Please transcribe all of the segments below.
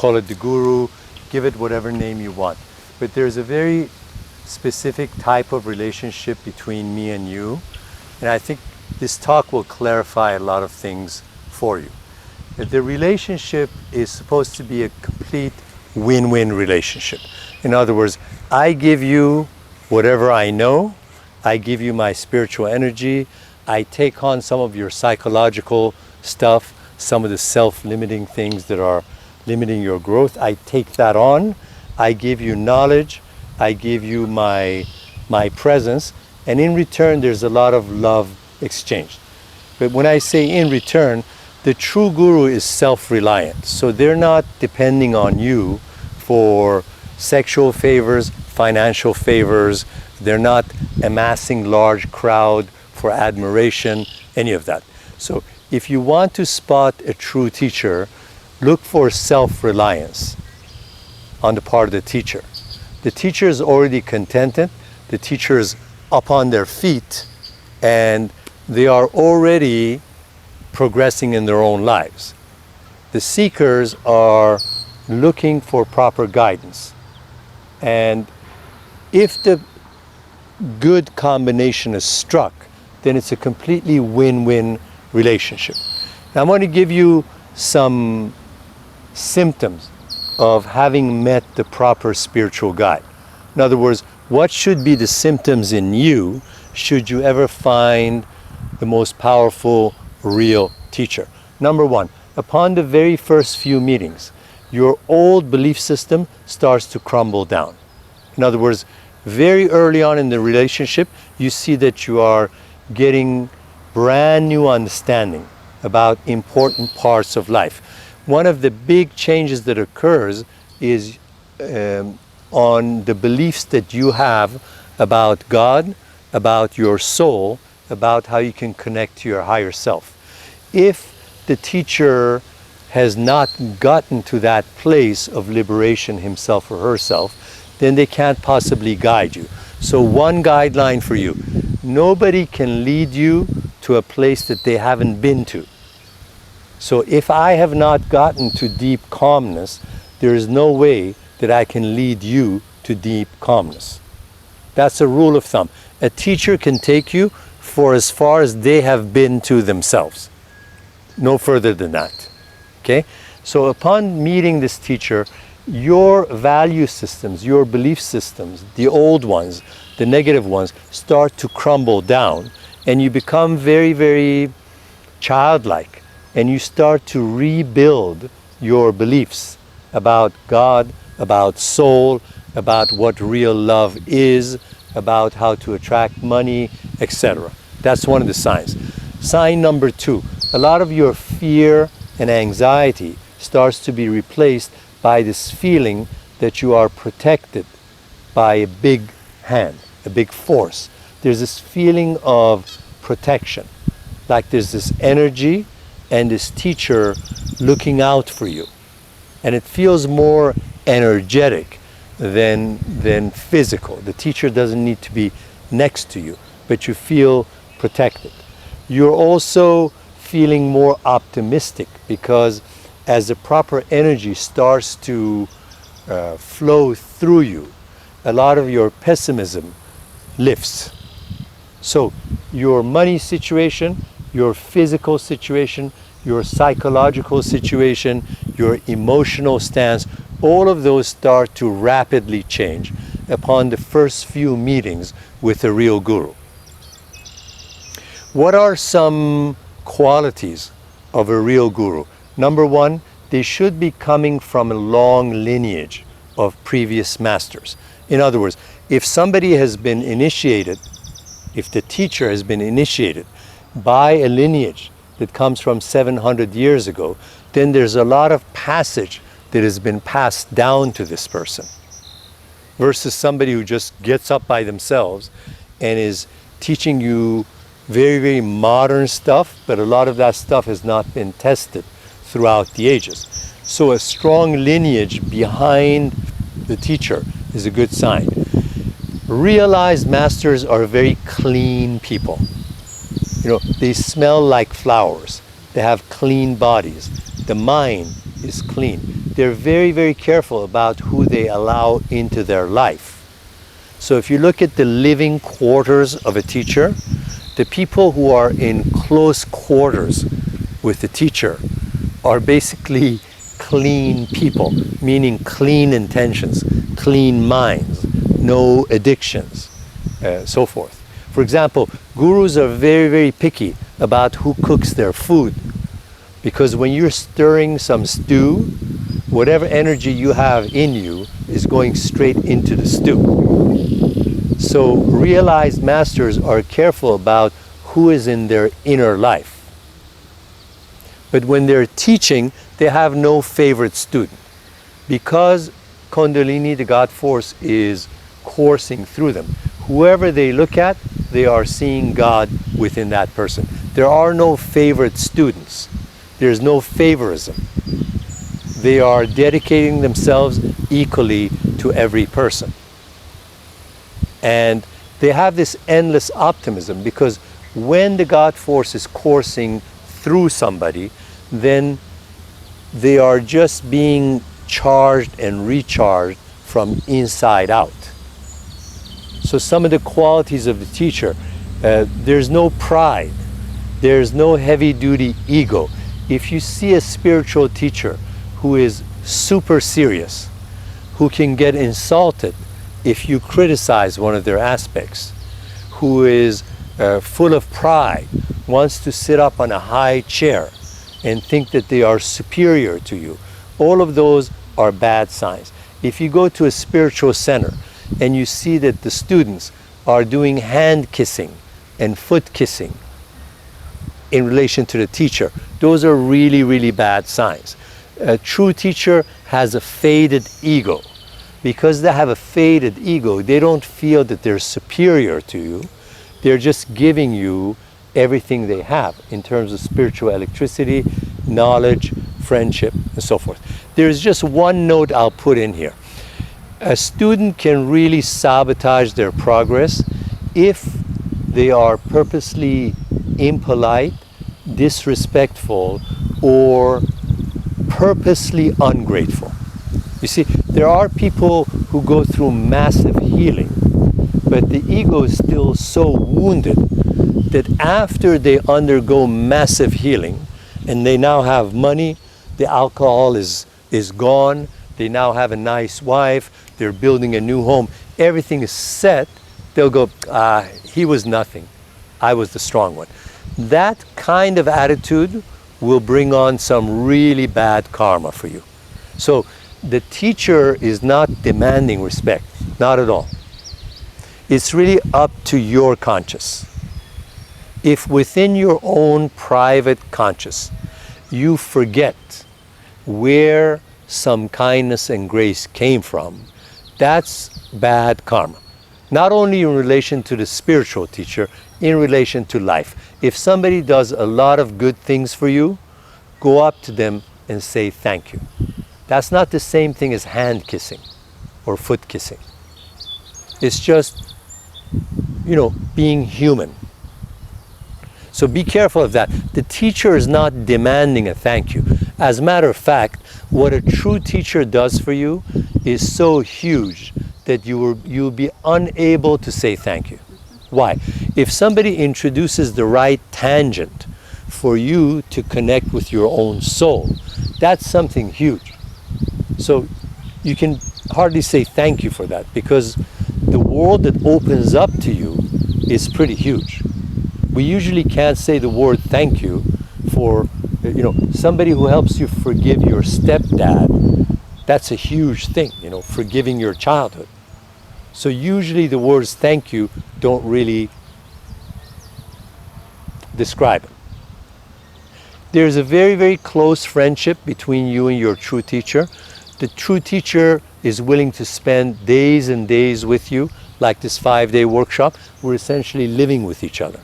call it the guru, give it whatever name you want. But there's a very specific type of relationship between me and you. And I think this talk will clarify a lot of things for you. The relationship is supposed to be a complete win-win relationship. In other words, I give you whatever I know, I give you my spiritual energy, I take on some of your psychological stuff, some of the self-limiting things that are limiting your growth, I take that on, I give you knowledge, I give you my presence, and in return there's a lot of love exchanged. But when I say in return, the true guru is self-reliant. So they're not depending on you for sexual favors, financial favors. They're not amassing large crowd for admiration, any of that. So if you want to spot a true teacher, look for self-reliance on the part of the teacher. The teacher is already contented. The teacher is up on their feet and they are already progressing in their own lives. The seekers are looking for proper guidance. And if the good combination is struck, then it's a completely win-win relationship. Now, I'm going to give you some symptoms of having met the proper spiritual guide. In other words, what should be the symptoms in you should you ever find the most powerful real teacher? Number one, upon the very first few meetings, your old belief system starts to crumble down. In other words, very early on in the relationship, you see that you are getting brand new understanding about important parts of life. One of the big changes that occurs is on the beliefs that you have about God, about your soul, about how you can connect to your higher self. If the teacher has not gotten to that place of liberation himself or herself, then they can't possibly guide you. So one guideline for you, nobody can lead you to a place that they haven't been to. So if I have not gotten to deep calmness, there is no way that I can lead you to deep calmness. That's a rule of thumb. A teacher can take you for as far as they have been to themselves. No further than that. Okay? So upon meeting this teacher, your value systems, your belief systems, the old ones, the negative ones, start to crumble down, and you become very, very childlike, and you start to rebuild your beliefs about God, about soul, about what real love is, about how to attract money, etc. That's one of the signs. Sign number two, a lot of your fear and anxiety starts to be replaced by this feeling that you are protected by a big hand, a big force. There's this feeling of protection, like there's this energy and this teacher looking out for you. And it feels more energetic than physical. The teacher doesn't need to be next to you, but you feel protected. You're also feeling more optimistic because as the proper energy starts to flow through you, a lot of your pessimism lifts. So your money situation, your physical situation, your psychological situation, your emotional stance, all of those start to rapidly change upon the first few meetings with a real guru. What are some qualities of a real guru? Number one, they should be coming from a long lineage of previous masters. In other words, if somebody has been initiated, if the teacher has been initiated by a lineage that comes from 700 years ago, then there's a lot of passage that has been passed down to this person, versus somebody who just gets up by themselves and is teaching you very, very modern stuff, but a lot of that stuff has not been tested throughout the ages. So a strong lineage behind the teacher is a good sign. Realized masters are very clean people. You know, they smell like flowers. They have clean bodies. The mind is clean. they're very, very careful about who they allow into their life. So if you look at the living quarters of a teacher, the people who are in close quarters with the teacher are basically clean people, meaning clean intentions, clean minds, no addictions, so forth. For example, gurus are very, very picky about who cooks their food, because when you're stirring some stew, whatever energy you have in you is going straight into the stew. So realized masters are careful about who is in their inner life. But when they're teaching, they have no favorite student. Because Kundalini, the God force, is coursing through them, whoever they look at, they are seeing God within that person. There are no favorite students. There's no favorism. They are dedicating themselves equally to every person. And they have this endless optimism, because when the God force is coursing through somebody, then they are just being charged and recharged from inside out. So some of the qualities of the teacher, there's no pride, there's no heavy-duty ego. If you see a spiritual teacher who is super serious, who can get insulted if you criticize one of their aspects, who is full of pride, wants to sit up on a high chair and think that they are superior to you, all of those are bad signs. If you go to a spiritual center and you see that the students are doing hand kissing and foot kissing in relation to the teacher, those are really, really bad signs. A true teacher has a faded ego. Because they have a faded ego, they don't feel that they're superior to you. They're just giving you everything they have in terms of spiritual electricity, knowledge, friendship, and so forth. There's just one note I'll put in here. A student can really sabotage their progress if they are purposely impolite, disrespectful, or purposely ungrateful. You see, there are people who go through massive healing, but the ego is still so wounded that after they undergo massive healing and they now have money, the alcohol is gone, they now have a nice wife, they're building a new home, everything is set, they'll go, he was nothing, I was the strong one. That kind of attitude will bring on some really bad karma for you. So the teacher is not demanding respect, not at all. It's really up to your conscious. If within your own private conscious you forget where some kindness and grace came from, that's bad karma. Not only in relation to the spiritual teacher, in relation to life. If somebody does a lot of good things for you, go up to them and say thank you. That's not the same thing as hand kissing or foot kissing. It's just, being human. So be careful of that. The teacher is not demanding a thank you. As a matter of fact, what a true teacher does for you is so huge that you'll be unable to say thank you. Why? If somebody introduces the right tangent for you to connect with your own soul, that's something huge. So you can hardly say thank you for that, because the world that opens up to you is pretty huge. We usually can't say the word thank you for, somebody who helps you forgive your stepdad. That's a huge thing, forgiving your childhood. So usually the words thank you don't really describe it. There's a very, very close friendship between you and your true teacher. The true teacher is willing to spend days and days with you, like this 5-day workshop. We're essentially living with each other.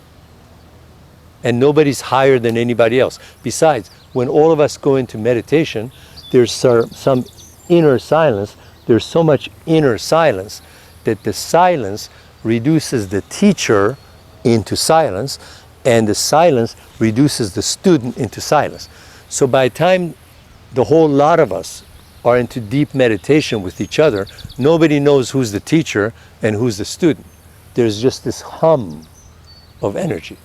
And nobody's higher than anybody else. Besides, when all of us go into meditation, there's some inner silence. There's so much inner silence that the silence reduces the teacher into silence, and the silence reduces the student into silence. So by the time the whole lot of us are into deep meditation with each other, nobody knows who's the teacher and who's the student. There's just this hum of energy.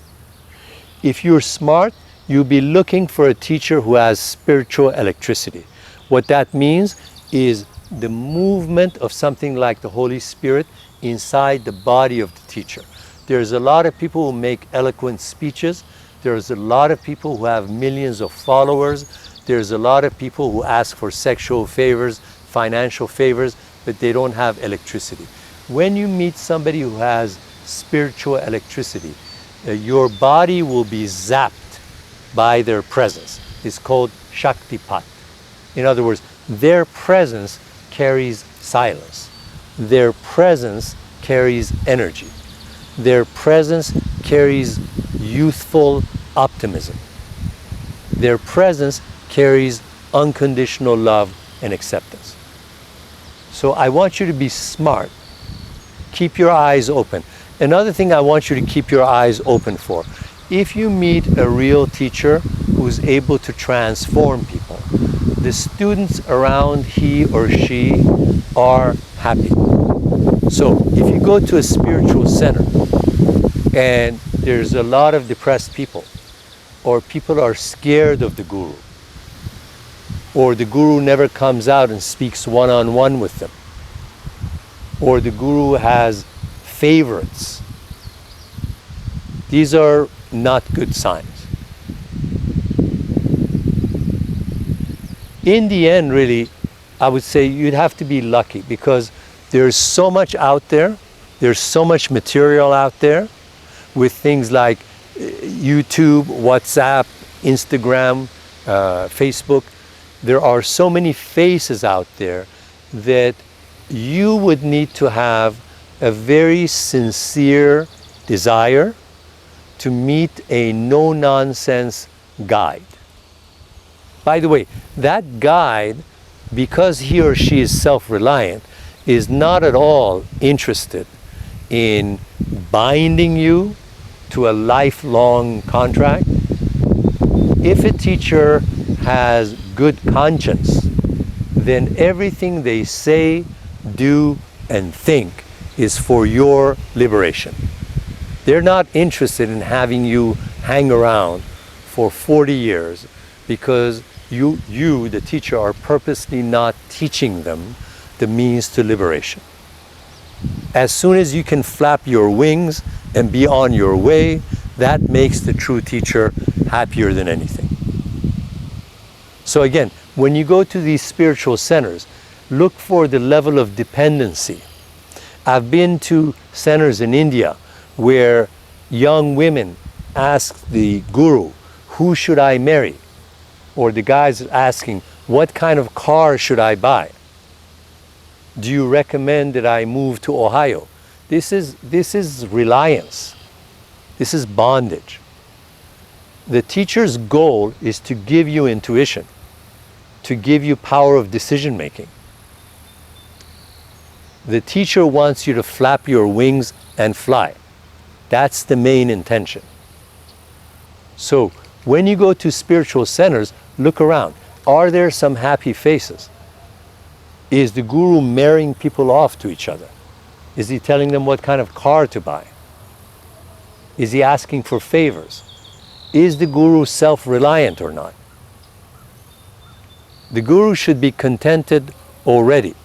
If you're smart, you'll be looking for a teacher who has spiritual electricity. What that means is the movement of something like the Holy Spirit inside the body of the teacher. There's a lot of people who make eloquent speeches. There's a lot of people who have millions of followers. There's a lot of people who ask for sexual favors, financial favors, but they don't have electricity. When you meet somebody who has spiritual electricity, your body will be zapped by their presence. It's called Shaktipat. In other words, their presence carries silence. Their presence carries energy. Their presence carries youthful optimism. Their presence carries unconditional love and acceptance. So I want you to be smart. Keep your eyes open. Another thing I want you to keep your eyes open for, if you meet a real teacher who's able to transform people, the students around he or she are happy. So if you go to a spiritual center and there's a lot of depressed people, or people are scared of the guru, or the guru never comes out and speaks one-on-one with them, or the guru has favorites, these are not good signs. In the end, really, I would say you'd have to be lucky, because there's so much out there, there's so much material out there with things like YouTube, WhatsApp, Instagram, Facebook. There are so many faces out there that you would need to have a very sincere desire to meet a no-nonsense guide. By the way, that guide, because he or she is self-reliant, is not at all interested in binding you to a lifelong contract. If a teacher has good conscience, then everything they say, do, and think is for your liberation. They're not interested in having you hang around for 40 years because you, the teacher, are purposely not teaching them the means to liberation. As soon as you can flap your wings and be on your way, that makes the true teacher happier than anything. So again, when you go to these spiritual centers, look for the level of dependency. I've been to centers in India where young women ask the guru, who should I marry? Or the guy's asking, what kind of car should I buy? Do you recommend that I move to Ohio? This is reliance. This is bondage. The teacher's goal is to give you intuition, to give you power of decision making. The teacher wants you to flap your wings and fly. That's the main intention. So when you go to spiritual centers, look around. Are there some happy faces? Is the guru marrying people off to each other? Is he telling them what kind of car to buy? Is he asking for favors? Is the guru self-reliant or not? The guru should be contented already.